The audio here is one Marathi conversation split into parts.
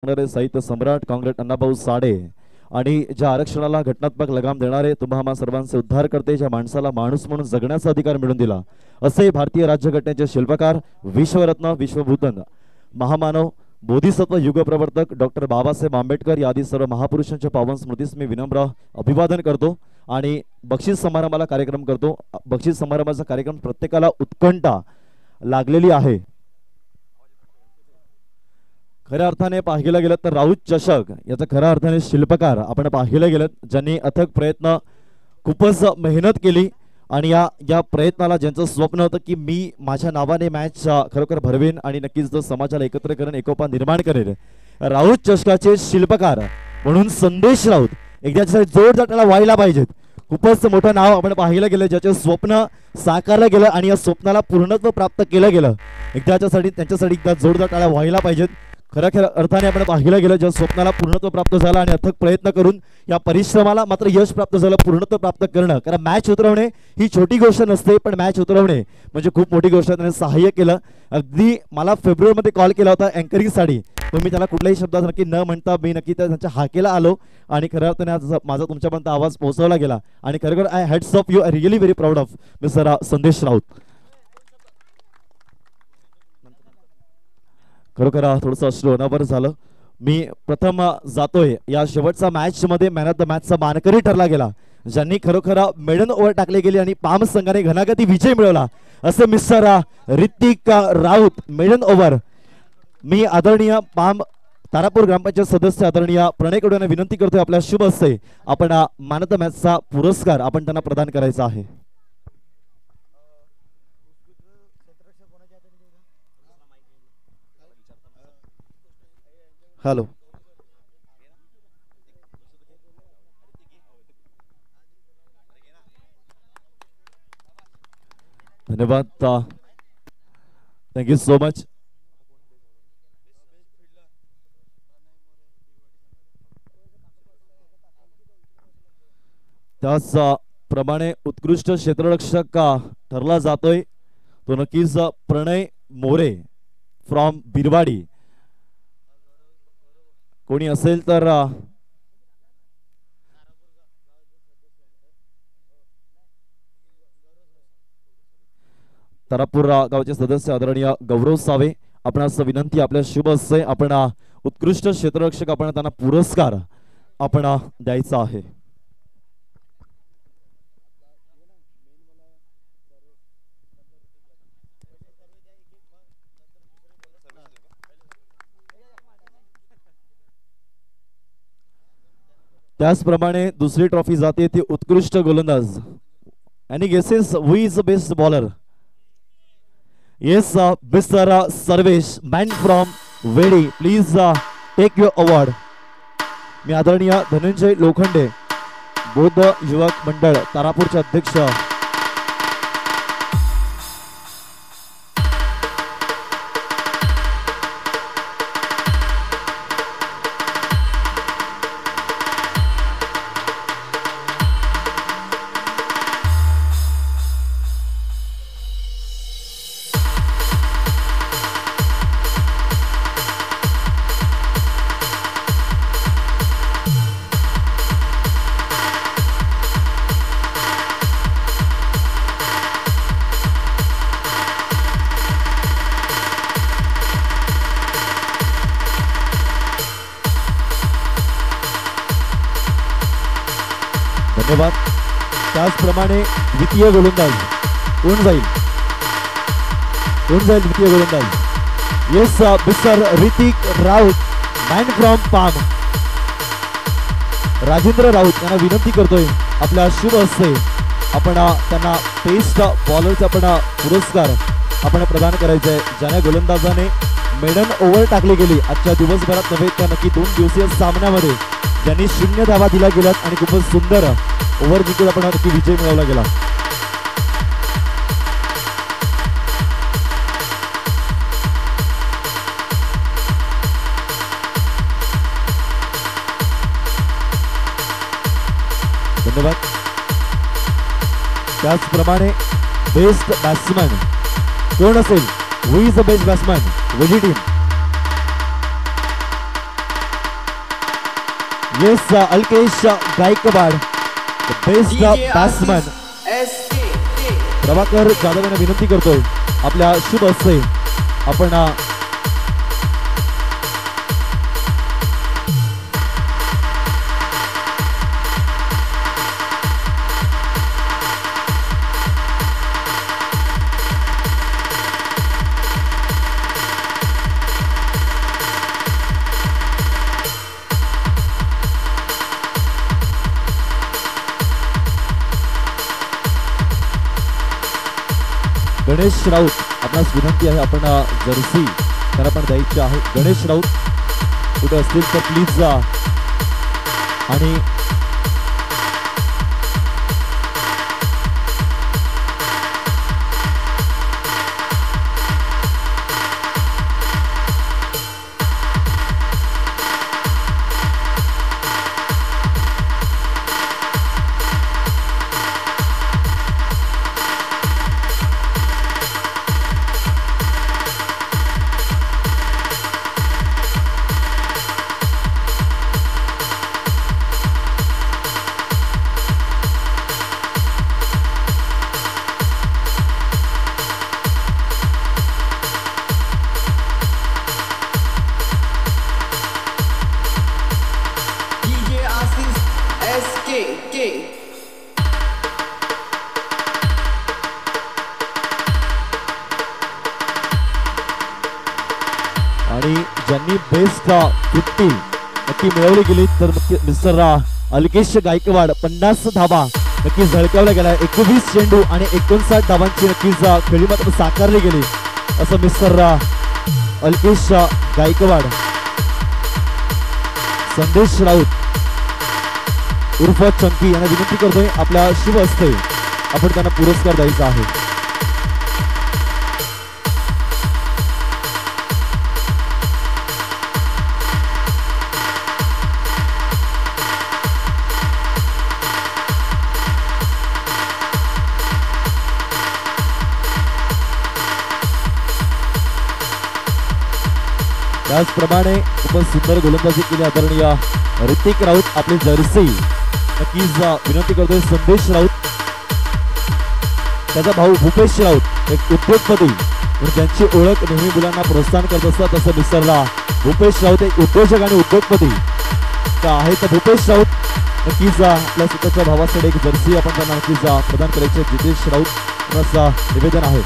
साहित्य सम्राट काँग्रेस अण्णाभाऊ साडे आणि ज्या आरक्षणाला घटनात्मक लगाम देणारे तुम्हा आम्हा सर्वांचे उद्धार करते, ज्या माणसाला माणूस म्हणून जगण्याचा अधिकार मिळवून दिला, असे भारतीय राज्यघटनेचे शिल्पकार विश्वरत्न विश्वभूषण महामानव बोधिसत्व युगप्रवर्तक डॉक्टर बाबासाहेब आंबेडकर या आदी सर्व महापुरुषांच्या पावन स्मृतीस मी विनम्र अभिवादन करतो आणि बक्षीस समारंभाला कार्यक्रम करतो। बक्षीस समारंभाचा कार्यक्रम प्रत्येकाला उत्कंठा लागलेली आहे। खऱ्या अर्थाने पाहिलं गेलं तर राऊत चषक याचा खऱ्या अर्थाने शिल्पकार आपण पाहिलं गेलं, ज्यांनी अथक प्रयत्न खूपच मेहनत केली आणि या प्रयत्नाला ज्यांचं स्वप्न होतं की मी माझ्या नावाने मॅच खरोखर भरवेन आणि नक्कीच तो समाजाला एकत्र करेन, एकोपा निर्माण करेन, राऊत चषकाचे शिल्पकार म्हणून संदेश राऊत एकदा जोरदार त्याला व्हायला पाहिजेत। खूपच मोठं नाव आपण पाहिलं गेलं, ज्याचे स्वप्न साकारलं गेलं आणि या स्वप्नाला पूर्णत्व प्राप्त केलं गेलं, एकदाच्यासाठी त्यांच्यासाठी एकदा जोरदार टाळ्या व्हायला पाहिजेत। खऱ्या अर्थाने आपण पाहिलं गेलं, ज्या स्वप्नाला पूर्णत्व प्राप्त झालं आणि अथक प्रयत्न करून या परिश्रमाला मात्र यश प्राप्त झालं, पूर्णत्व प्राप्त करणं। कारण मॅच उतरवणे ही छोटी गोष्ट नसते, पण मॅच उतरवणे म्हणजे खूप मोठी गोष्ट। त्याने सहाय्य केलं। अगदी मला फेब्रुवारीमध्ये कॉल केला होता अँकरिंगसाठी, तुम्ही त्याला कुठल्याही शब्दात नक्की न म्हणता मी नक्की त्यांच्या हाकेला आलो आणि खऱ्या अर्थाने आज माझा तुमच्यापर्यंत आवाज पोहोचवला गेला आणि खरोखर I hats off you, I really very proud of mister संदेश राऊत। खरोखर थोडंसं अश्रू अनावर झालं। मी प्रथम जातोय या शेवटचा मॅच मध्ये मॅन ऑफ द मॅचचा मानकरी ठरला गेला, ज्यांनी खरोखर मेडन ओव्हर टाकले गेले आणि पाम संघाने घणागती विजय मिळवला, असे mister Hrithik Raut maiden over. मी आदरणीय पाम तारापूर ग्रामपंचायत सदस्य आदरणीय प्रणय कडू यांना विनंती करतोय, आपल्या शुभ हस्ते आपण मॅन ऑफ द मॅचचा पुरस्कार आपण त्यांना प्रदान करायचा आहे। हॅलो, धन्यवाद, थँक्यू सो मच। त्याच प्रमाणे उत्कृष्ट क्षेत्ररक्षक ठरला जातोय तो नक्कीच प्रणय मोरे फ्रॉम बिरवाडी। कोणी असेल तर तारापूर गावचे सदस्य आदरणीय गौरव सावे, आपणास विनंती आपल्या शुभ हस्ते आपण उत्कृष्ट क्षेत्ररक्षक आपण त्यांना पुरस्कार आपण द्यायचा आहे। त्याचप्रमाणे दुसरी ट्रॉफी जाते ती उत्कृष्ट गोलंदाज। Any guesses who is the best bowler? Yes mister Sarvesh man from वेडी, प्लीज टेक युअर अवॉर्ड। मी आदरणीय धनंजय लोखंडे बौद्ध युवक मंडळ तारापूरचे अध्यक्ष, धन्यवाद। त्याचप्रमाणे द्वितीय गोलंदाज कोण जाईल? द्वितीय गोलंदाज? Yes mister Hrithik Raut man from palm. Rajendra Raut यांना विनंती करतोय आपल्या शुभ हस्ते आपण त्यांना बेस्ट बॉलरचा आपण पुरस्कार आपण प्रदान करायचा आहे, ज्याने गोलंदाजाने मेडन ओव्हर टाकली गेली आजच्या दिवसभरात नव्हे तर नक्की 2 दिवसीय सामन्यामध्ये, ज्यांनी 0 धावा दिल्या गेल्यात आणि खूपच सुंदर ओव्हर जिंकून आपण नक्की विजय मिळवला गेला। धन्यवाद। त्याचप्रमाणे बेस्ट बॅट्समन कोण असेल? Who is the best batsman? वेजी team Yes, Alkesh Gaikwad, the best batsman. Prabhakar Jadhav यांना विनंती करतोय आपल्या शुभ हस्ते आपण गणेश राऊत आपणास विनंती आहे आपण जर्सी त्यांना पण द्यायची आहे. गणेश राऊत कुठे असतील तर प्लीज जा. आणि ज्यांनी बेस्ट 50 नक्की मिळवली गेली तर मिस्टर अल्केश गायकवाड 50 धावा नक्की झळकावल्या गेल्या. 21 चेंडू आणि 59 धावांची नक्कीच खेळी मात्र साकारली गेली असं मिस्टर अल्केश गायकवाड. संदेश राऊत उर्फ चंकी यांना विनंती करतोय आपल्या शुभ हस्ते आपण त्यांना पुरस्कार द्यायचा आहे. त्याचप्रमाणे खूपच सुंदर गोलंदाजी केली आदरणीय ऋतिक राऊत आपली जर्सी नक्कीच विनंती करतोय. संदेश राऊत त्याचा भाऊ भूपेश राऊत एक उद्योगपती म्हणून ज्यांची ओळख नेहमी मुलांना प्रोत्साहन करत असतात तसं मिस्टरला भूपेश राऊत एक उद्योजक आणि उद्योगपती आहेत. भूपेश राऊत नक्कीच आपल्या स्वतःच्या भावासाठी एक जर्सी आपण त्यांना नक्कीच प्रदान करायचे. जितेश राऊत यांचं निवेदन आहे.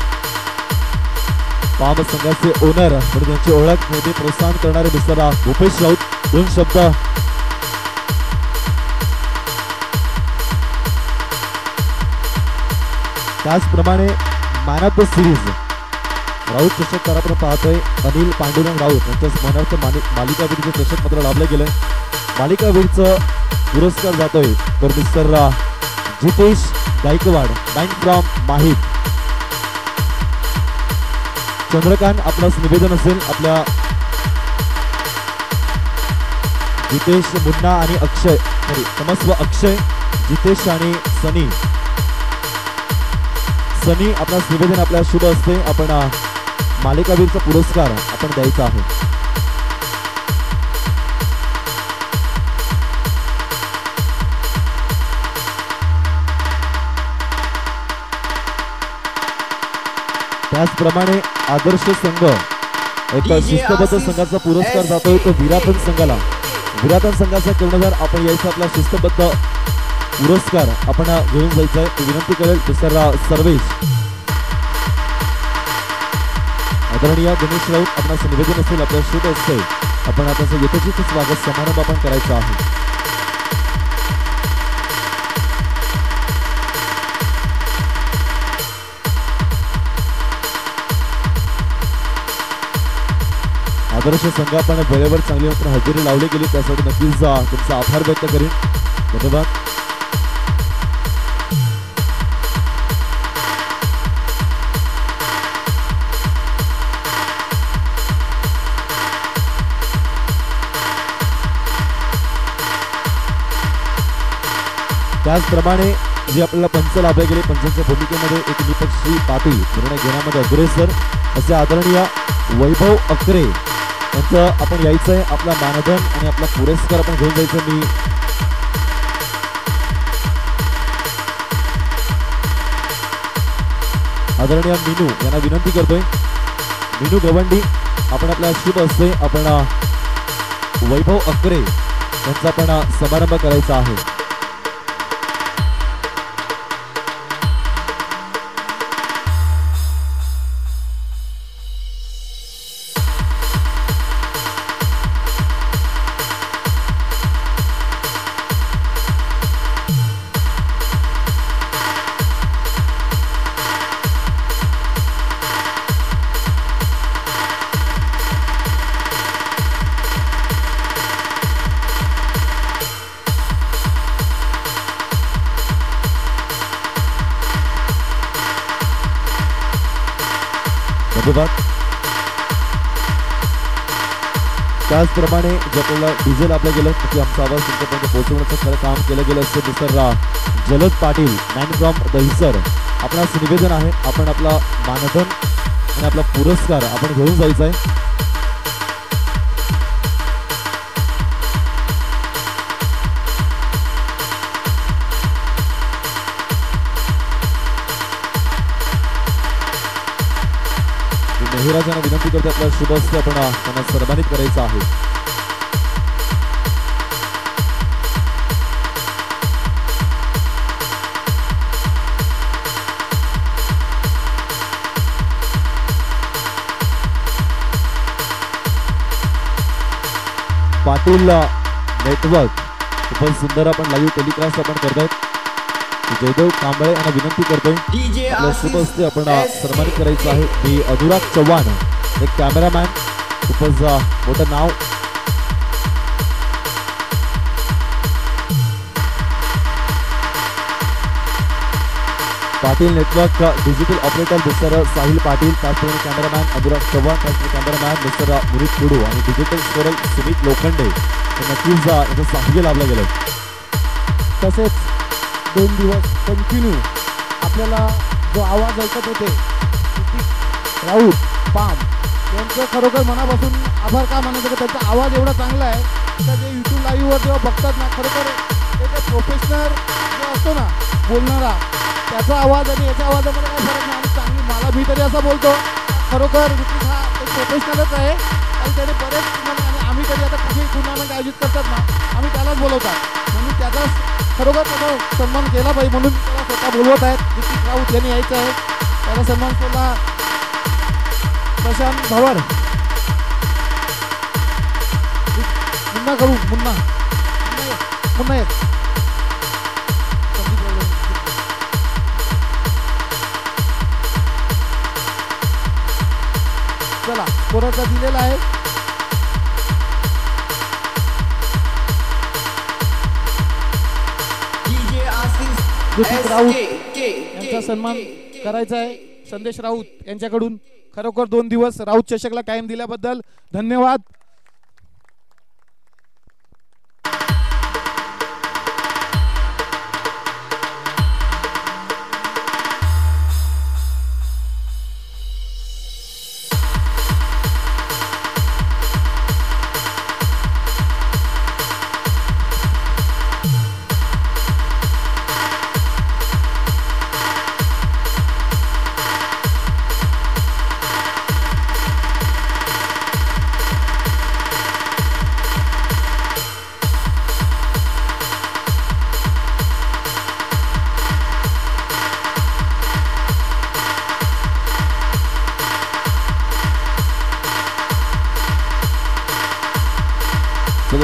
पाम संघाचे ओनर म्हणून त्यांची ओळख नेहमी प्रोत्साहन करणारे मिस्टर भूपेश राऊत दोन शब्द. त्याचप्रमाणे man of the series Raut चषक तर आपण पाहतोय अनिल पांडुरंग राऊत यांच्या स्मरणार्थ मालिकावीरचे चषक मात्र लाभले गेले. मालिकावीरचं पुरस्कार जातोय तर मिस्टर जितेश गायकवाड 9 फ्रॉम माहीत. चंद्रकांत आपणास निवेदन असेल आपल्या जितेश मुन्ना आणि अक्षय समस्व अक्षय जितेश आणि सनी आपणास निवेदन आपल्या शुभ हस्ते आपण मालिकावीरचा पुरस्कार आपण द्यायचा आहे. त्याचप्रमाणे आदर्श संघ एक शिस्तबद्ध संघाचा पुरस्कार जातोय तो विराटन संघाला. विराटन संघाचा कर्णधार आपण यायचा आपला शिस्तबद्ध पुरस्कार आपण घेऊन जायचा आहे. विनंती करेल मिस्टर सर्वेश. आदरणीय गणेश राऊत आपणास निवेदन असेल आपल्या शुभ हस्ते आपण आता यथोचित स्वागत समारंभ आपण करायचा आहे. आदर्श संघ आपण वेळेवर चांगली मात्र हजेरी लावली गेली त्यासाठी नक्कीच तुमचा आभार व्यक्त करेन. धन्यवाद. त्याचप्रमाणे जे आपल्याला पंच लाभले गेले पंचांच्या भूमिकेमध्ये एक निपक्षी पाटी निर्णय घेण्यामध्ये अग्रेसर असे आदरणीय वैभव अकरे त्यांचं आपण यायचंय, आपला मानधन आणि आपला पुरस्कार आपण घेऊन जायचं. मी आदरणीय मीनू यांना विनंती करतोय, मीनू गवंडी, आपण आपल्या शुभ हस्ते आपण वैभव अकरे यांचा आपण समारंभ करायचा आहे. धन्यवाद. त्याचप्रमाणे जे आपल्याला डिझेल आपलं गेलं की आमचा आवाज तुमच्यापर्यंत पोहोचवण्याचं खरं काम केलं गेलं असतं. मिस्टर जलद पाटील मॅन फ्रॉम दहिसर, आपणास निवेदन आहे, आपण आपला मानधन आणि आपला पुरस्कार आपण घेऊन जायचा आहे. मेहराजांना विनंती करते, आपल्या शुभ हस्ते आपण त्यांना सन्मानित करायचं आहे. पाटील नेटवर्क खूपच सुंदर आपण लाईव्ह टेलिकास्ट आपण करतायत. जयदेव कांबळे यांना विनंती करतोय, आपल्या शुभ हस्ते आपण सन्मानित करायचं आहे. मी अनुराग चव्हाण, एक कॅमेरामॅन, खूपच मोठं नाव. Patil network digital operator mister Sahil Patil, त्याचप्रमाणे कॅमेरामॅन अनुराग चव्हाण, त्याचप्रमाणे कॅमेरामॅन मिस्टर मुनीत कुडू आणि डिजिटल स्कोरल सुमित लोखंडे. नक्कीच याचं साहय लाभलं गेलं. तसेच 2 दिवस कंटिन्यू आपल्याला जो आवाज ऐकत होते राऊत पाम यांचं खरोखर मनापासून आभार का मानायचं की त्यांचा आवाज एवढा चांगला आहे का जे यूट्यूब लाईव्हवर जेव्हा बघतात ना, खरोखर एक प्रोफेशनल जो असतो ना बोलणारा, त्याचा आवाज आणि याच्या आवाजामध्ये काही फरक नाही. आणि चांगली मला मी तरी असं बोलतो, खरोखर ऋतिक हा एक प्रोफेशनलच आहे. आणि त्याने बरेच टुर्नामेंट, आणि आम्ही कधी आता कुठेही टुर्नामेंट आयोजित करतात ना, आम्ही त्यालाच बोलवतात. म्हणून त्याचा खरोखर त्याचा सन्मान केला पाहिजे, म्हणून त्याला स्वतः बोलवत आहेत. ऋतिक राऊत यांनी यायचं आहे, त्याला सन्मान केला. प्रशांत भवर, मुन्ना करू, मुन्ना एक चला कोणाचा दिलेला आहे. ऋतिक राऊत यांचा सन्मान करायचा आहे. संदेश राऊत यांच्याकडून खरोखर 2 दिवस राऊत चषकला कायम दिल्याबद्दल धन्यवाद.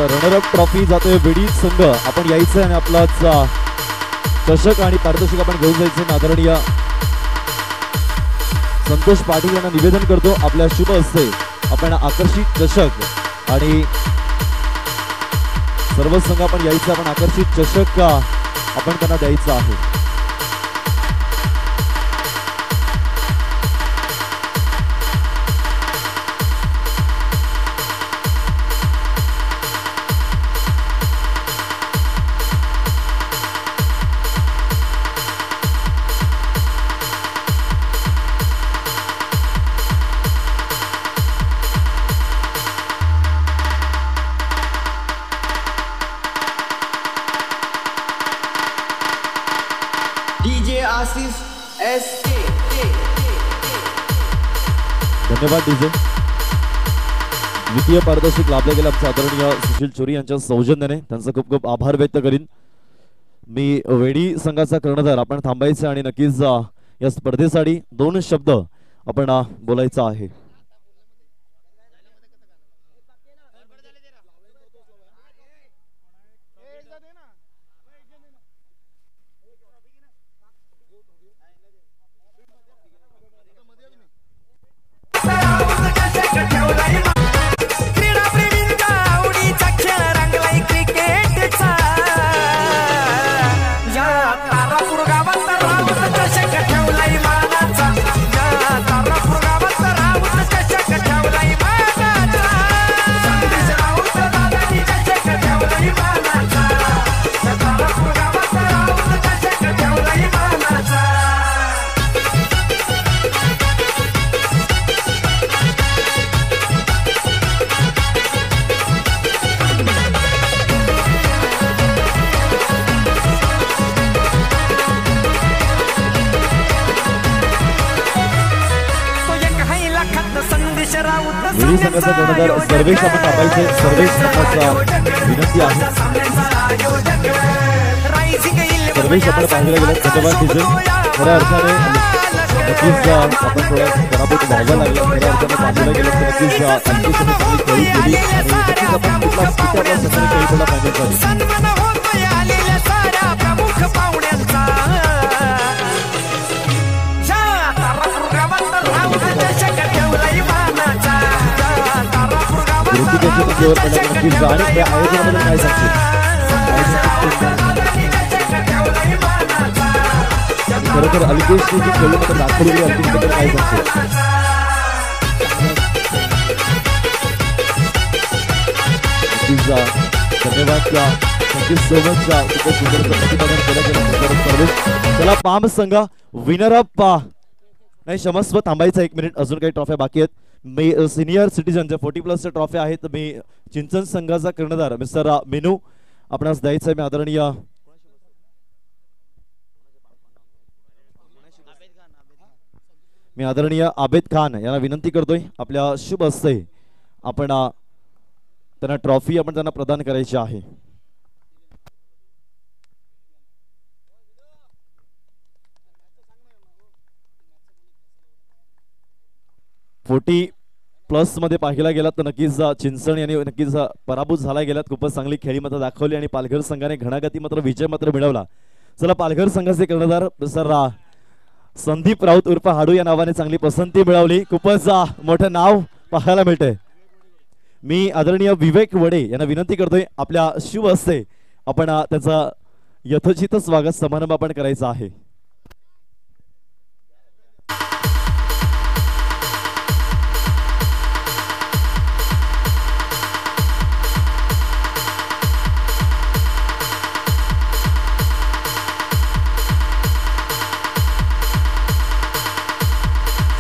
रनरअप ट्रॉफी जातोय वेडी संघ, आपण यायचं आणि आपलाच चषक आणि पारितोषिक आपण घेऊन जायचं. आदरणीय संतोष पाटील यांना निवेदन करतो, आपल्या शुभ हस्ते आपण आकर्षित चषक आणि सर्व संघ आपण यायचं, आपण आकर्षित चषक आपण त्यांना द्यायचं आहे. DJ Ashish SK। धन्यवाद डीजे। द्वितीय पारितोषिक लाभले गेले आमचे आदरणीय सुशील चोरी यांच्या सौजन्याने, त्यांचा खूप खूप आभार व्यक्त करीन मी। वेडी संघाचा कर्णधार आपण थांबायचे आणि नक्कीच या स्पर्धेसाठी 2 शब्द आपण बोलायचा आहे। वेडी संघाचा कर्णधार सर्वेश आपण थांबायचे। सर्वेश संघाचा विनंती आहे, सर्वेश आपण पाहिलं गेलं। धन्यवाद डीजे। खऱ्या अर्थाने नक्कीच आपण थोडा पराभूत व्हायला लागला, खऱ्या अर्थाने पाहिलं गेलं तर नक्कीच आणखी चांगली खेळी केली आणि नक्कीच आपण कुठला खेळी थोडा फायनल झाली। खरोखर अल्केशने जी खेळी मात्र दाखवली अंतिम काय सांगते। धन्यवाद थँक्यू सो मच खूपच सुंदर प्रतिपादन केलं गेलं। चला पाम संघ विनर अप नाही क्षमस्व थांबायचं 1 मिनिट, अजून काही ट्रॉफ्या बाकी आहेत। मी सिनियर सिटीजन जे 40+ ट्रॉफ्या आहेत मी चिंचण संघाचा कर्णधार मिस्टर मेनू आपणास द्यायचं आहे। मी आदरणीय आबेद खान यांना विनंती करतोय आपल्या शुभ हस्ते आपण त्यांना ट्रॉफी आपण त्यांना प्रदान करायची आहे। प्लस मध्ये पाहिला गेला तर नक्कीच चिंचण यांनी नक्कीच पराभूत झाला गेल्यात। खूपच चांगली खेळी मात्र दाखवली आणि पालघर संघाने घणागती मात्र विजय मात्र मिळवला। चला पालघर संघाचे कर्णधार सर संदीप राऊत उर्फ हाडू या नावाने चांगली पसंती मिळवली। खूपच मोठं नाव पाहायला मिळतंय। मी आदरणीय विवेक वडे यांना विनंती करतोय आपल्या शुभ हस्ते आपण त्याचा यथोचित स्वागत समारंभ आपण करायचा आहे।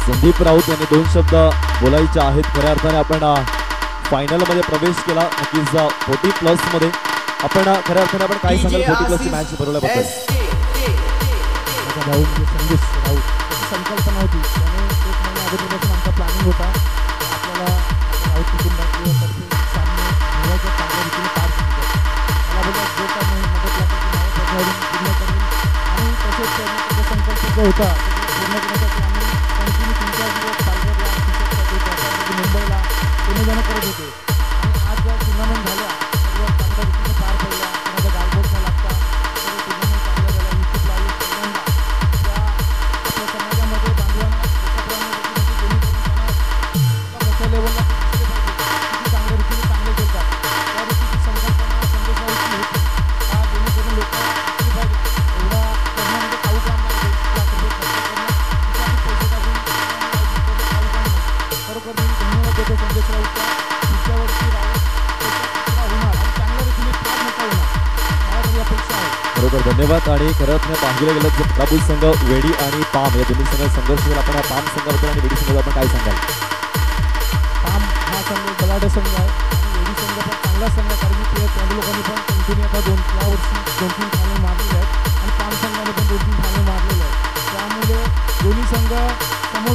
संदीप राऊत यांनी 2 शब्द बोलायचे आहेत। खऱ्या अर्थाने आपण फायनल मध्ये प्रवेश केला नक्कीच 40+ मध्ये। आपण खऱ्या अर्थाने आपण काय सांगाल 40+ ची मॅच भरवल्याबद्दल? संदेश राऊत संकल्पना होती त्याने 1 महिना अगोदरपासून आमचा प्लॅनिंग होता आपल्याला राऊत कुटुंबाचे सामने नियोजन चांगल्या रीतीने पार केले। मला बोलला जो काही मदत लागेल पूर्ण करेल आणि तसेच त्याचा संकल्प जो होता पूर्ण करण्यासाठी आम्ही कंटिन्यू 3-4 दिवस पालघरला मुंबईला पुणे करत होते आणि आज जर टुर्नामेंट झाल्या सर्व चांगल्या रीतीने पार पडल्या। कोणाचा गालबोट न लागता सर्व टुर्नामेंट चांगल्या झाल्या। युट्यूबला पहिल्यांदा त्या आपल्या समाजामध्ये बांधवांना एकत्र आणण्यासाठी जेणेकरून त्यांना मोठ्या लेवलला दिसले पाहिजे किती चांगल्या रीतीने चांगले खेळतात त्या रीतीची संकल्पना संदेशावरची होती का जेणेकरून लोक दिसली पाहिजे। एवढा करण्यामध्ये काही काम नाही, 1 लाख रुपये खर्च करणं खरोखर मी धन्यवाद देतो संदेश राऊतचा। पुढच्या वर्षी राऊत होणार आणि चांगल्या रीतीने फार मोठा होणार मला तरी अपेक्षा आहे। बरोबर धन्यवाद। आणि खरंच नाही पाहिलं गेलं तर पराभूत संघ वेडी आणि पाम या दोन्ही संघ संघर्ष आपण या पाम संघाबद्दल आणि वेडी संघाबद्दल आपण काय सांगाल? पाम हा संघ बलाढ्य संघ आहे आणि वेडी संघ पण चांगला संघ आहे कारण की त्या लोकांनी पण कंटिन्यू आता 2 वर्षी 2-3 फायनल मारलेले आहेत आणि पाम संघाने पण 2-3 फायनल मारले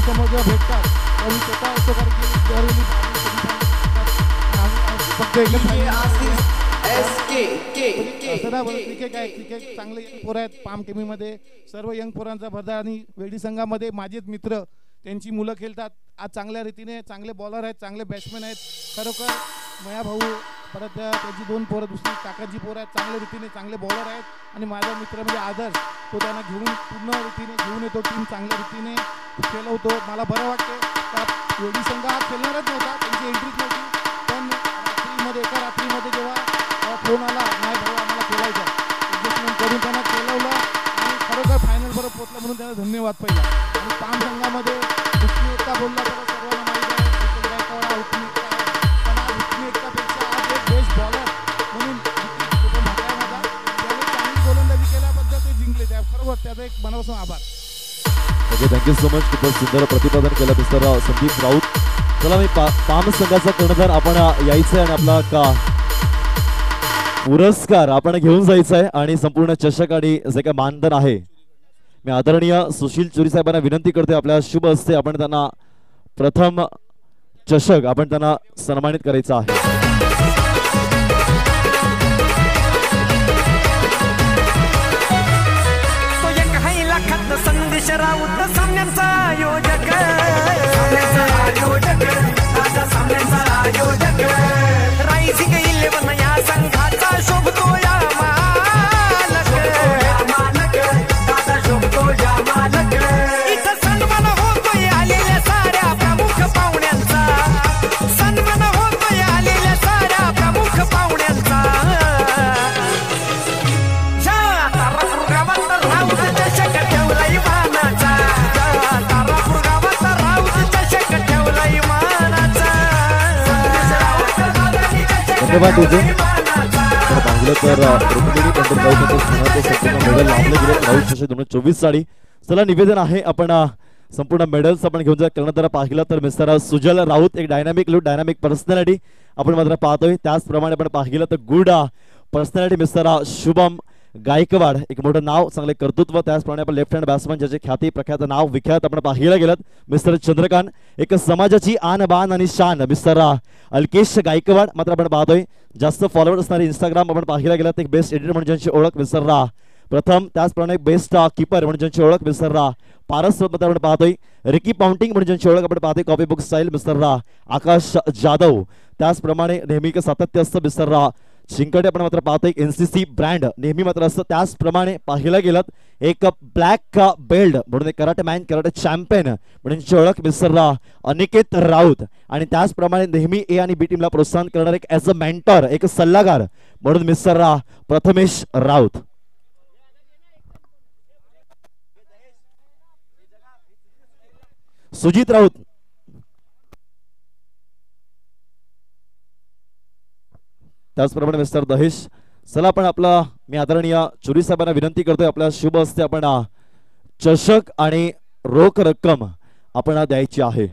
समोर जेव्हा भेटतात तेव्हा मी स्वतः असतो, कारण की दरवेळी फक्त एकदम DJ Assis SK असं ना बरं, क्रिकेट आहे, क्रिकेट चांगले यंग पोरं आहेत पाम टीमीमध्ये. सर्व यंग पोरांचा भरदार आणि वेडी संघामध्ये माझेच मित्र त्यांची मुलं खेळतात आज चांगल्या रीतीने. चांगले बॉलर आहेत, चांगले बॅट्समॅन आहेत. खरोखर मया भाऊ, परत त्याची 2 पोरं, दुसरी काकाची पोरं आहेत, चांगल्या रीतीने चांगले बॉलर आहेत. आणि माझा मित्र म्हणजे आदर्श, तो त्यांना घेऊन पूर्ण रीतीने घेऊन येतो, टीम चांगल्या रीतीने खेळवतो. मला बरं वाटते का वेडी संघ हा खेळणारच नव्हता, त्यांची एंट्रीच नव्हती. पण रात्रीमध्ये एका रात्रीमध्ये जेव्हा फोन आला नाही भाऊ आम्हाला खेळायचं, ॲडजस्टमेंट करून त्यांना खेळवलं आणि खरोखर फायनलपर्यंत पोहोचलं, म्हणून त्यांना धन्यवाद पहिला. आणि पाम संघामध्ये हुकमी एकता बोलला तर सर्वांना माहीत आहे, हुकमी एकता आहे. पण आज हुकमी एकतापेक्षा आज एक बेस्ट बॉलर म्हणून तो म्हटला माझा, त्याने चांगली गोलंदाजी केल्याबद्दल ते जिंकले. त्या खरोखर त्याचा एक मनापासून आभार. Okay, thank you so much. खूपच सुंदर प्रतिपादन केलं मिस्टर संदीप राऊत. चला मी पाम संघाचा कर्णधार आपण यायचं आहे आणि आपला का पुरस्कार आपण घेऊन जायचा आहे आणि संपूर्ण चषक आणि जे काय मानधन आहे मी आदरणीय सुशील चोरी साहेबांना विनंती करते, आपल्या शुभ हस्ते आपण त्यांना प्रथम चषक आपण त्यांना सन्मानित करायचा आहे. संदेश राऊत सामन्यांचा आयोजक, रायझिंग 11 या संघाचा शोभतो या मालक, दादा शोभतो या मालक. इथं सन्मान होतोय आलेल्या साऱ्या प्रमुख पाहुण्यांचा, सन्मान होतोय आलेल्या साऱ्या प्रमुख पाहुण्यांचा. तारापूर गावात राऊत चषक ठेवलाय मानाचा, तारापूर गावात राऊत चषक ठेवलाय मानाचा. धन्यवाद तुझे. तर पाहिलं तर प्रतिनिधी पंडित राऊत यांच्या स्थानाचं संपूर्ण मेडल लाभले गेले राऊत चषक 2024 साली. चला निवेदन आहे आपण संपूर्ण मेडल्स आपण घेऊन जा. कर्णधार पाहिलं तर मिस्टर सुजल राऊत, एक डायनामिक लुक, डायनामिक पर्सनॅलिटी आपण मात्र पाहतोय. त्याचप्रमाणे आपण पाहिलं तर good personality mister Shubham Gaikwad, एक मोठं नाव, चांगले कर्तृत्व. त्याचप्रमाणे आपण लेफ्ट हँड बॅट्समन ज्याचे ख्याती प्रख्यात नाव विख्यात आपण पाहिलं गेलं मिस्टर चंद्रकांत, एक समाजाची आन बान आणि शान मिस्टर अल्केश गायकवाड. मात्र आपण पाहतोय जास्त फॉलोअर असणारे इंस्टाग्राम आपण पाहिलं गेलं, एक बेस्ट एडिटर म्हणजे ज्यांची ओळख मिस्टर प्रथम. त्याचप्रमाणे बेस्ट कीपर म्हणजे ज्यांची ओळख मिस्टर पारस आपण पाहतोय. रिकी पाउंटिंग म्हणजे ज्यांची ओळख आपण पाहतोय कॉपी बुक स्टाईल मिस्टर आकाश जाधव. त्याचप्रमाणे नेहमी सातत्य असतं मिस्टर शिंकडे आपण मात्र पाहतोय. एनसीसी ब्रँड नेहमी मात्र असतं. त्याचप्रमाणे पाहिलं गेलं एक ब्लॅक बेल्ट म्हणून एक कराटे मॅन, कराटे चॅम्पियन म्हणजे ओळख मिस्टर अनिकेत राऊत. आणि त्याचप्रमाणे नेहमी ए आणि बी टीमला प्रोत्साहन करणार एक ॲज अ मेंटर, एक सल्लागार म्हणून मिस्टर प्रथमेश राऊत. सुजित राऊत. त्याचप्रमाणे मिस्टर दहेश. चला आपण आपला मी आदरणीय चोरी साहेबांना विनंती करतोय, आपल्या शुभ हस्ते आपण चषक आणि रोख रक्कम आपण द्यायची आहे.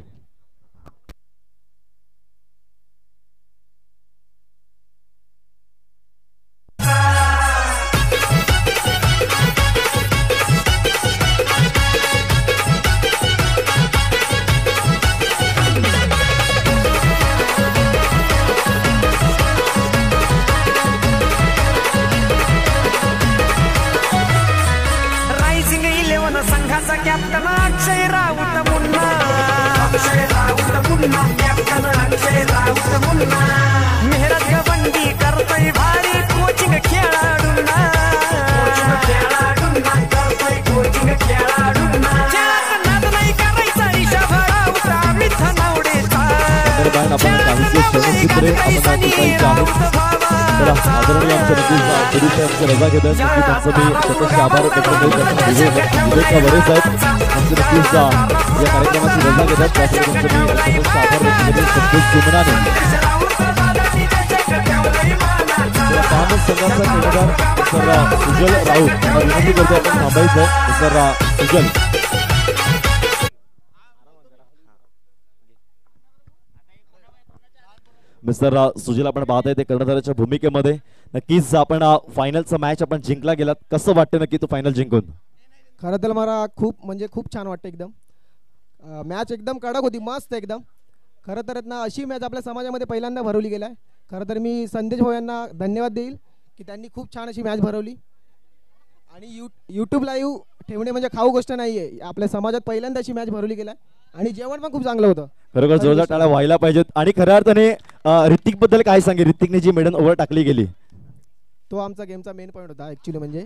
संघाचा कॅप्टन अक्षय राऊत मुन्ना, अक्षय राऊत मुन्ना, कॅप्टन अक्षय राऊत मुन्ना. मेहनत गवंडी करतोय भारी कोचिंग खेळाडूंना, खेळाडूंना करतोय कोचिंग खेळाडूंना. खेळाचा नाद नाही करायचा ऋषभ राऊत अमित नवडेचा. आदरणीय आमच्या नक्कीच रजा घेत आहेत. त्यांचं मी स्वतःचे आभार व्यक्त विवेक वरे साहेब आमचे नक्कीच या कार्यक्रमाची रजा घेतात. त्यासाठी त्यांचं मी स्वतःचे आभार व्यक्त केले. संतोष जुमनाने पाम संघाचा कर्णधार मिस्टर सुजल राऊत यांना विनंती करतो आपण थांबायचं. मिस्टर सुजल. मिस्टर सुजल आपण पाहताय ते कर्णधाराच्या भूमिकेमध्ये. नक्कीच आपण फायनलचा मॅच आपण जिंकला गेलात, कसं वाटतं नक्की तो फायनल जिंकून? खरं तर मला खूप छान वाटतं एकदम. मॅच एकदम कडक होती, मस्त एकदम. खरं तर ना अशी मॅच आपल्या समाजामध्ये पहिल्यांदा भरवली गेली आहे. खरं तर मी संदेश भाऊ यांना धन्यवाद देईल की त्यांनी खूप छान अशी मॅच भरवली. आणि यूट्यूब लाईव्ह ठेवणे म्हणजे खाऊ गोष्ट नाही आहे. आपल्या समाजात पहिल्यांदा अशी मॅच भरवली गेली आहे आणि जेवण पण खूप चांगलं होतं. खरोखर जोरदार टाळ्या व्हायला पाहिजेत. आणि खऱ्या अर्थाने ऋतिक बद्दल काय सांगेल? ऋतिकने जी मेडन ओव्हर टाकली गेली तो आमचा गेमचा मेन पॉईंट होता ॲक्च्युली. म्हणजे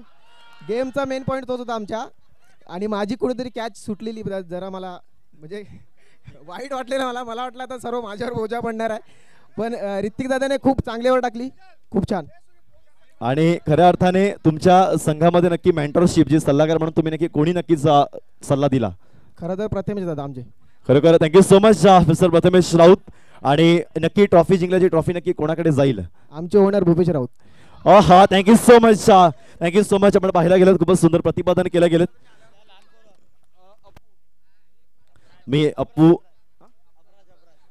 गेमचा मेन पॉईंट तोच होता आमच्या. आणि माझी कुठेतरी कॅच सुटलेली जरा मला म्हणजे वाईट वाटलेलं मला वाटलं आता सर्व माझ्यावर बोजा पडणार आहे. पण ऋतिक दादाने खूप चांगल्यावर टाकली, खूप छान. आणि खऱ्या अर्थाने तुमच्या संघामध्ये नक्की मेंटरशिप जी सल्लागार म्हणून तुम्ही नक्की कोणी नक्कीच सल्ला दिला? खरं तर प्रथमेश दादा आमचे. खरोखर thank you so much mister Prathamesh Raut. आणि नक्की ट्रॉफी जिंकल्याची ट्रॉफी नक्की कोणाकडे जाईल? आमचे ओनर भूपेश राऊत. हा thank you so much, thank you so much. आपण पाहायला गेलं खूपच सुंदर प्रतिपादन केलं गेलं. मी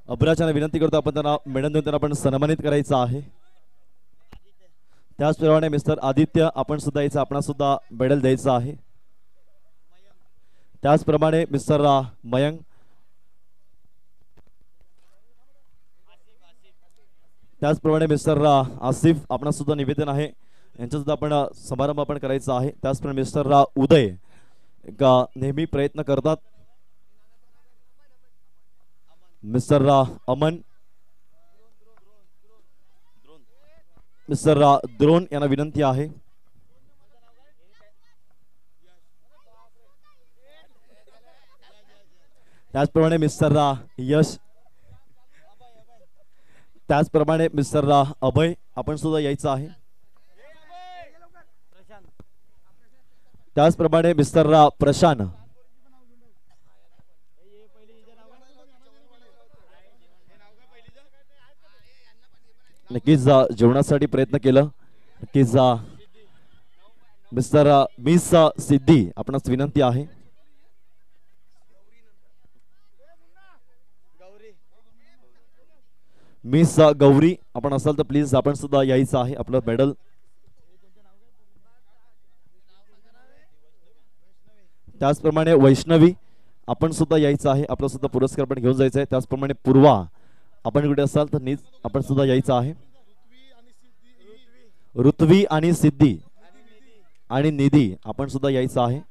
अब्राजांना विनंती करतो आपण त्यांना मेडल देऊन त्यांना आपण सन्मानित करायचं आहे. त्याचप्रमाणे मिस्टर आदित्य आपण सुद्धा यायचं, आपण सुद्धा मेडल द्यायचं आहे. त्याचप्रमाणे मिस्टर मयंक, त्याचप्रमाणे मिस्टर आसिफ आपण सुद्धा निवेदन आहे, यांचं सुद्धा आपण समारंभ आपण करायचा आहे. त्याचप्रमाणे मिस्टर उदय नेहमी प्रयत्न करतात. मिस्टर अमन, मिस्टर द्रोण यांना विनंती आहे. त्याचप्रमाणे मिस्टर यश, त्याचप्रमाणे मिस्टर अभय आपण सुद्धा यायचं आहे. त्याचप्रमाणे मिस्टर प्रशांत, नक्कीच जेवणासाठी प्रयत्न केलं. नक्कीच मिस्टर मिस सिद्धी आपणास विनंती आहे. मिस गौरी आपण असाल तर प्लीज आपण सुद्धा यायचं आहे. आपलं मेडल त्याचप्रमाणे वैष्णवी आपण सुद्धा यायचं आहे. आपला सुद्धा पुरस्कार पण घेऊन जायचा आहे. त्याचप्रमाणे पूर्वा आपण कुठे असाल तर आपण सुद्धा यायचं आहे. ऋत्वी आणि सिद्धी आणि निधी आपण सुद्धा यायचं आहे.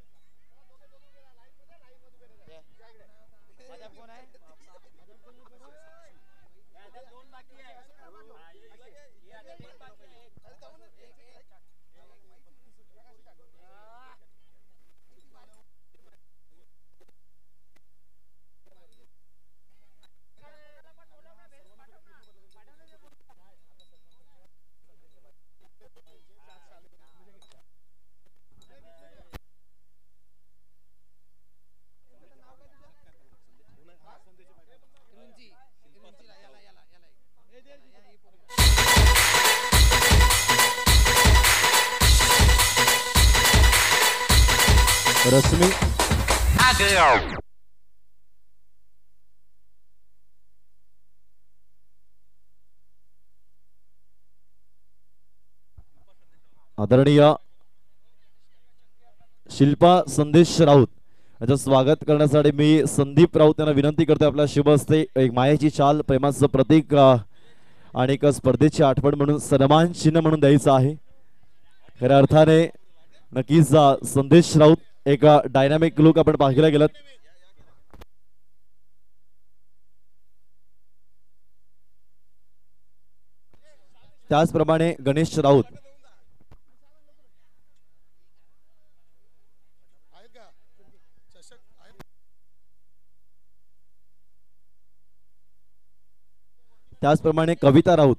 रश्मी, आदरणीय शिल्पा संदेश राऊत यांचं स्वागत करण्यासाठी मी संदीप राऊत यांना विनंती करतो. आपल्या शुभ हस्ते एक मायेची चाल, प्रेमाचं प्रतीक आणि एक स्पर्धेची आठवण म्हणून सन्मान चिन्ह म्हणून द्यायचं आहे. खऱ्या अर्थाने नक्कीच संदेश राऊत एक डायनामिक लुक आपण पाहायला गेलं. त्याचप्रमाणे गणेश राऊत, त्याचप्रमाणे कविता राऊत,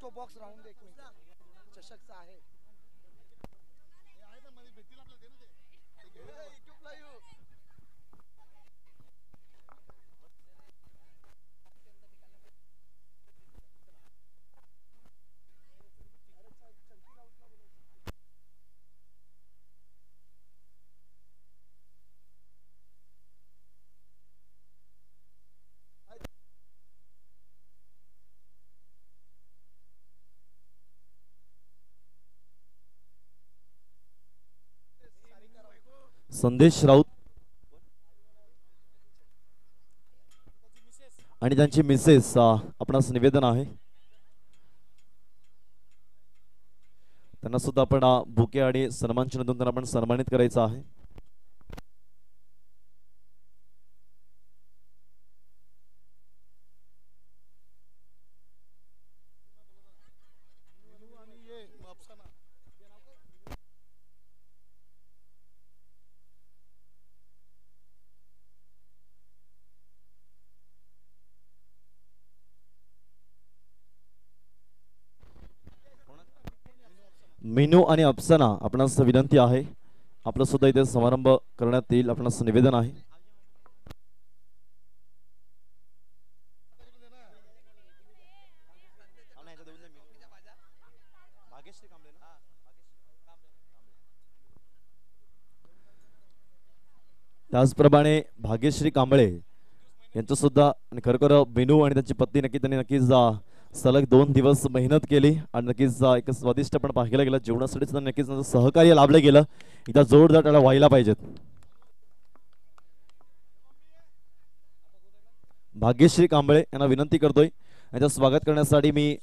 तो बॉक्स राहून दे चषकचा आहे. संदेश राऊत आणि त्यांची मिसेस आपणास निवेदन आहे, त्यांना सुद्धा आपण बुके आणि सन्मान चिन्ह देऊन त्यांना आपण सन्मानित करायचं आहे. मीनू आणि अफसाना आपणास विनंती आहे, आपलं सुद्धा इथे समारंभ करण्यात येईल, आपणास निवेदन आहे. त्याचप्रमाणे भाग्यश्री कांबळे यांचं सुद्धा आणि खरोखर मीनू आणि त्यांची पत्नी नक्कीच सलग 2 दिवस मेहनत केली आणि नक्कीच एक स्वादिष्ट पण पाहायला गेलं, जेवणासाठी सुद्धा नक्कीच सहकार्य लाभलं गेलं. एकदा जोरदार त्याला व्हायला पाहिजेत. भाग्यश्री कांबळे यांना विनंती करतोय, यांचं स्वागत करण्यासाठी मी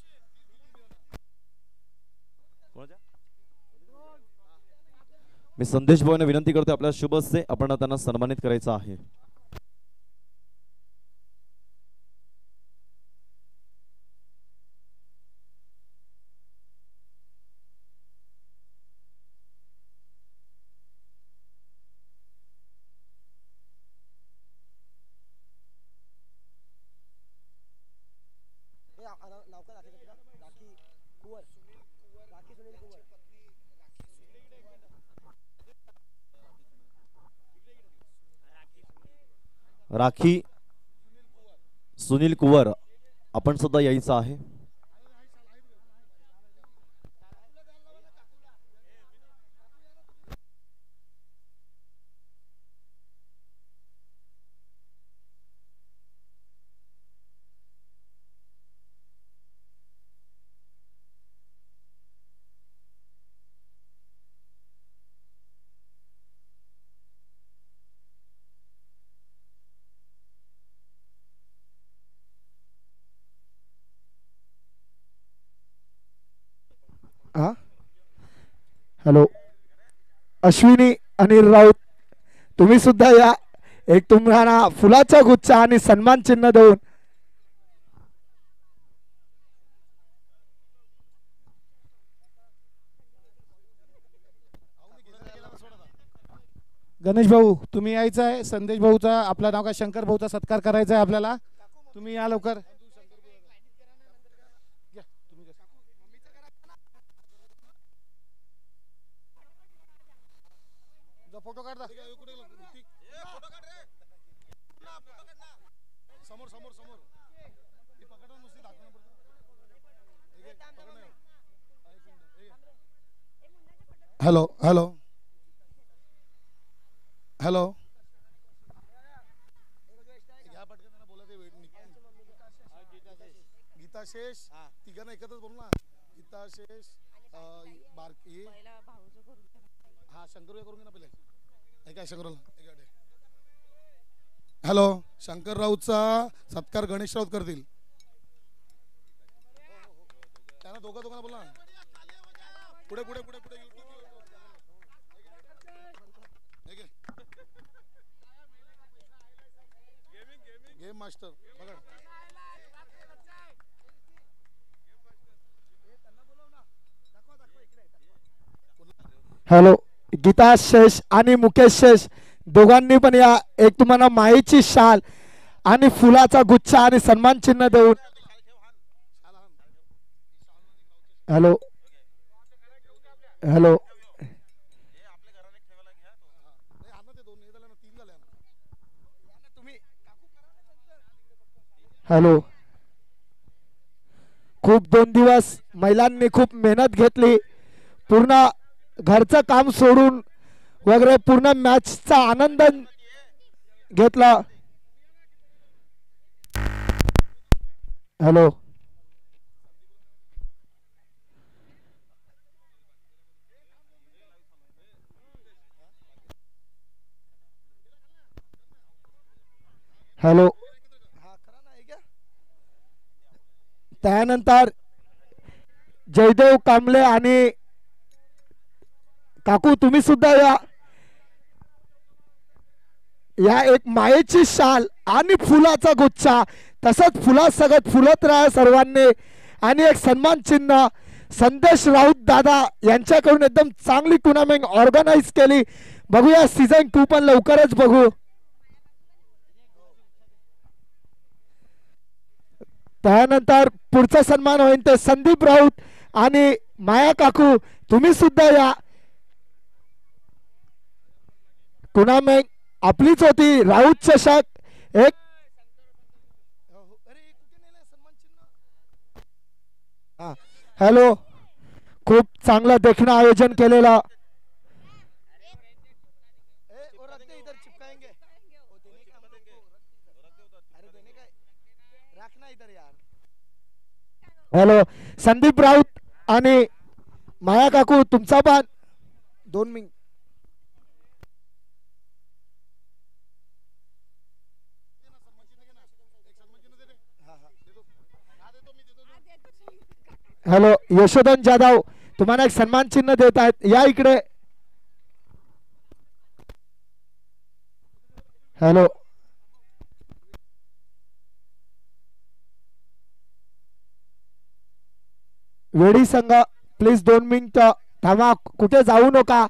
संदेश भाऊ यांना विनंती करतोय, आपल्या शुभ हस्ते आपण त्यांना सन्मानित करायचं आहे. राखी सुनील कुवर आपण सुद्धा यायचं आहे. हॅलो, अश्विनी अनिल राऊत, तुम्ही सुद्धा या. एक तुम्हाला फुलाचा गुच्छ आणि सन्मान चिन्ह देऊन गणेश भाऊ तुम्ही यायचं आहे. संदेश भाऊचा, आपलं नाव काय, शंकर भाऊचा सत्कार करायचा आहे आपल्याला. तुम्ही या लवकर. फोटो काढ समोर समोर समोर. हॅलो हॅलो हॅलो, गीता शेष तिघांना एकत्रच बोल ना. गीता शेष बारकी हा शंकर करून घे ना पहिले. काय शंकर, हॅलो, शंकर राऊतचा सत्कार गणेश राऊत करतील. त्यांना दोघांना बोला. पुढे पुढे पुढे पुढे गेम मास्टर बघा. हॅलो, गीता शेष आणि मुकेश शेष दोघांनी पण या. एक तुम्हाला माईची शाल आणि फुलाचा गुच्छ आणि सन्मान चिन्ह देऊन. हॅलो हॅलो हॅलो, खूप 2 दिवस महिलांनी खूप मेहनत घेतली, पूर्ण घरचं काम सोडून वगैरे पूर्ण मॅचचा आनंद घेतला. Hello hello. हा खरा नाही क्या त्यानंतर जयदेव कांबळे आणि काकू तुम्ही सुद्धा या एक मायेची शाल आणि फुलाचा गुच्छा तसंच फुलासगत फुलत राहा सर्वांनी आणि एक सन्मान चिन्ह संदेश राऊत दादा यांच्याकडून एकदम चांगली टुर्नामेंट ऑर्गनाइज केली. बघूया सीझन 2 पण लवकरच बघू. त्यानंतर पुढचा सन्मान होईल ते संदीप राऊत आणि माया काकू तुम्ही सुद्धा या. टुर्नामेंट आपलीच होती. राऊत चषक एक हॅलो. खूप चांगलं देखणं आयोजन केलेलं. इधर चिपकाएंगे वो देने का हम लोग को अरे देने का रखना इधर यार. हॅलो. संदीप राऊत आणि माया काकू तुमचा पण 2 मिनिट. हॅलो. यशोधन जाधव तुम्हाला एक सन्मान चिन्ह देत आहेत. या इकडे. हॅलो. वेडी संघ प्लीज 2 मिनिट थांबा. कुठे जाऊ नका.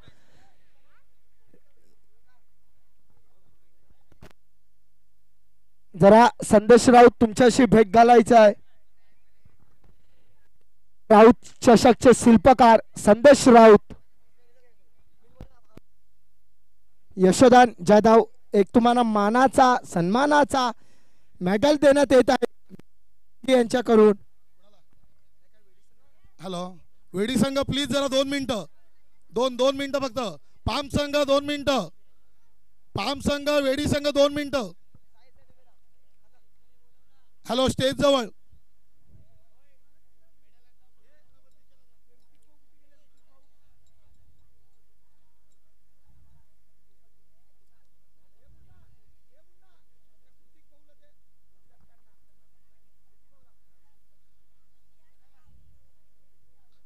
जरा संदेश राऊत तुमच्याशी भेट घालायचं आहे. राऊत चषकचे शिल्पकार संदेश राऊत. यशोदान जाधव एक तुम्हाला मानाचा सन्मानाचा मेडल देण्यात येत आहे यांच्याकडून. हॅलो. वेडी संघ प्लीज जरा 2 मिनिटं. 2 मिनिटं फक्त. पाम संघ 2 मिनिटं. पाम संघ वेडी संघ 2 मिनिटं. हॅलो. स्टेज जवळ.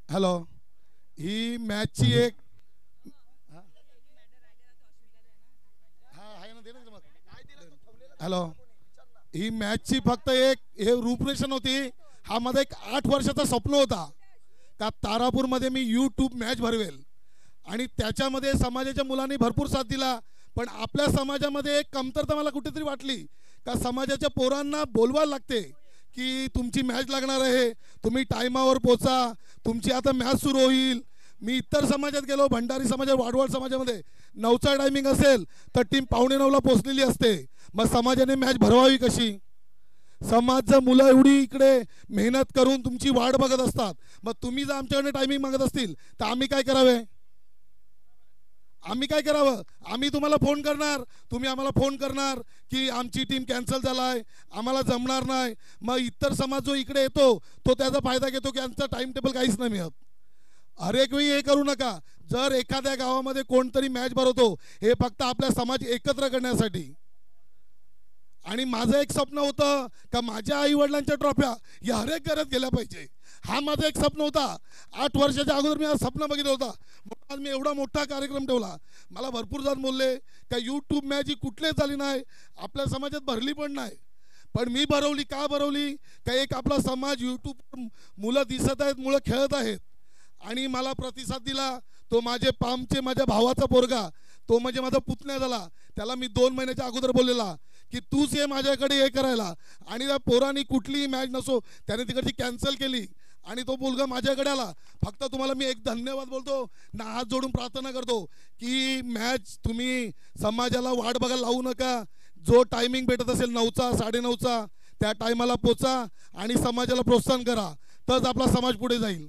हॅलो. ही मॅचची एक हॅलो. ही मॅचची फक्त एक हे रूपरेषण होती. हा माझा एक 8 वर्षाचा स्वप्न होता का तारापूरमध्ये मी यूट्यूब मॅच भरवेल आणि त्याच्यामध्ये समाजाच्या मुलांनी भरपूर साथ दिला. पण आपल्या समाजामध्ये एक कमतरता मला कुठेतरी वाटली का समाजाच्या पोरांना बोलवायला लागते की तुमची मॅच लागणार आहे, तुम्ही टायमावर पोचा, तुमची आता मॅच सुरू होईल. मी इतर समाजात गेलो, भंडारी समाजात, वाडवळ समाजामध्ये 9चा टायमिंग असेल तर टीम 8:45ला पोचलेली असते. मग समाजाने मॅच भरवावी कशी? समाजचं मुलं एवढी इकडे मेहनत करून तुमची वाट बघत असतात. मग तुम्ही जर आमच्याकडे टायमिंग मागत असतील तर आम्ही काय करावे? आम्ही काय करावं? आम्ही तुम्हाला फोन करणार, तुम्ही आम्हाला फोन करणार की आमची टीम कॅन्सल झालाय, आम्हाला जमणार नाही. मग इतर समाज जो इकडे येतो तो त्याचा फायदा घेतो की आमचा टाइम टेबल काहीच नाही मिळत. हर एक वेळी हे करू नका. जर एखाद्या गावामध्ये कोणतरी मॅच भरवतो हे फक्त आपल्या समाज एकत्र करण्यासाठी. आणि माझं एक स्वप्न होतं का माझ्या आई वडिलांच्या ट्रॉफ्या या हर एक घरात गेल्या पाहिजे. हा माझा एक स्वप्न होता. 8 वर्षाच्या अगोदर मी हा स्वप्न बघितलं होता. आज मी एवढा मोठा कार्यक्रम ठेवला. मला भरपूर जण बोलले का यूट्यूब मॅच ही कुठलीच झाली नाही, आपल्या समाजात भरली पण नाही. पण मी भरवली. का भरवली? का एक आपला समाज यूट्यूब मुलं दिसत आहेत, मुलं खेळत आहेत आणि मला प्रतिसाद दिला. तो माझे पामचे माझ्या भावाचा पोरगा, तो म्हणजे माझा पुतण्या झाला. त्याला मी 2 महिन्याच्या अगोदर बोललेला की तूच ये माझ्याकडे हे करायला. आणि त्या पोरांनी कुठलीही मॅच नसो त्याने तिकडची कॅन्सल केली आणि तो मुलगा माझ्याकडे आला. फक्त तुम्हाला मी एक धन्यवाद बोलतो ना, हात जोडून प्रार्थना करतो की मॅच तुम्ही समाजाला वाट बघायला लावू नका. जो टायमिंग भेटत असेल 9चा 9:30चा त्या टायमाला पोचा आणि समाजाला प्रोत्साहन करा, तरच आपला समाज पुढे जाईल.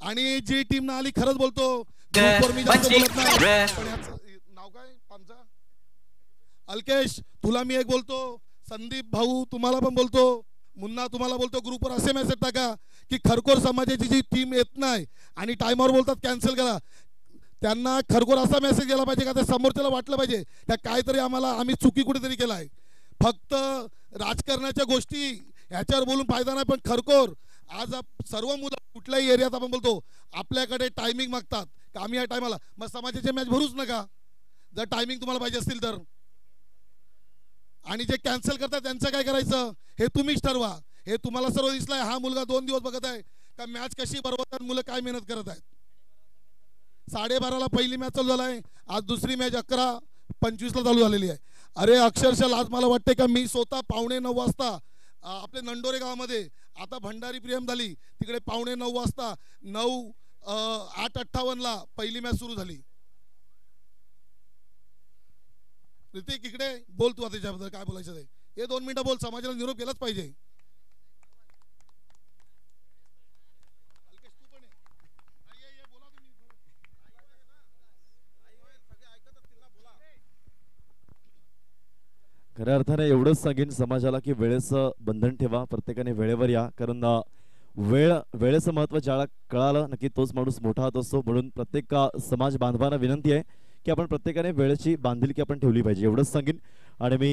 आणि जी टीम ना आली, खरंच बोलतो ग्रुपवर मी जास्त बोलत नाही, पण याचं नाव काय पामचा अल्केश, तुला मी एक बोलतो, संदीप भाऊ तुम्हाला पण बोलतो, मुन्ना तुम्हाला बोलतो, ग्रुपवर असे मेसेज टाका की खरकोर समाजाची जी टीम येत नाही आणि टायमावर बोलतात कॅन्सल करा. त्यांना खरखोर असा मेसेज गेला पाहिजे का त्या समोरच्याला वाटलं पाहिजे त्या काहीतरी आम्ही चुकी कुठेतरी केला आहे. फक्त राजकारणाच्या गोष्टी ह्याच्यावर बोलून फायदा नाही, पण खरखोर आज सर्व मुलं कुठल्याही एरियात आपण बोलतो आपल्याकडे टायमिंग मागतात का आम्ही या टायमाला, मग समाजाचे मॅच भरूच नका जर टायमिंग तुम्हाला पाहिजे असतील तर. आणि जे कॅन्सल करतात त्यांचं काय करायचं हे तुम्हीच ठरवा. हे तुम्हाला सर्व दिसलंय. हा मुलगा 2 दिवस बघत आहे का मॅच कशी बरोबर मुलं काय मेहनत करत आहेत. 12:30ला पहिली मॅच चालू झालाय, आज दुसरी मॅच 11:25ला चालू झालेली आहे. अरे अक्षरशः आज मला वाटते का मी स्वतः 9:15 वाजता आपले नंडोरे गावामध्ये, आता भंडारी प्रियम झाली तिकडे 9:15 वाजता 8:58ला पहिली मॅच सुरू झाली. ऋतिक इकडे बोल तू आता त्याच्याबद्दल काय बोलायचं ते. हे 2 मिनिटं बोल, समाजाला निरोप गेलाच पाहिजे. खऱ्या अर्थाने एवढंच सांगेन समाजाला की वेळेचं बंधन ठेवा, प्रत्येकाने वेळेवर या, कारण वेळेचं महत्त्व ज्याला कळालं नक्की तोच माणूस मोठा होत असतो. म्हणून प्रत्येक समाज बांधवांना विनंती आहे की आपण प्रत्येकाने वेळेची बांधिलकी आपण ठेवली पाहिजे, एवढंच सांगेन. आणि मी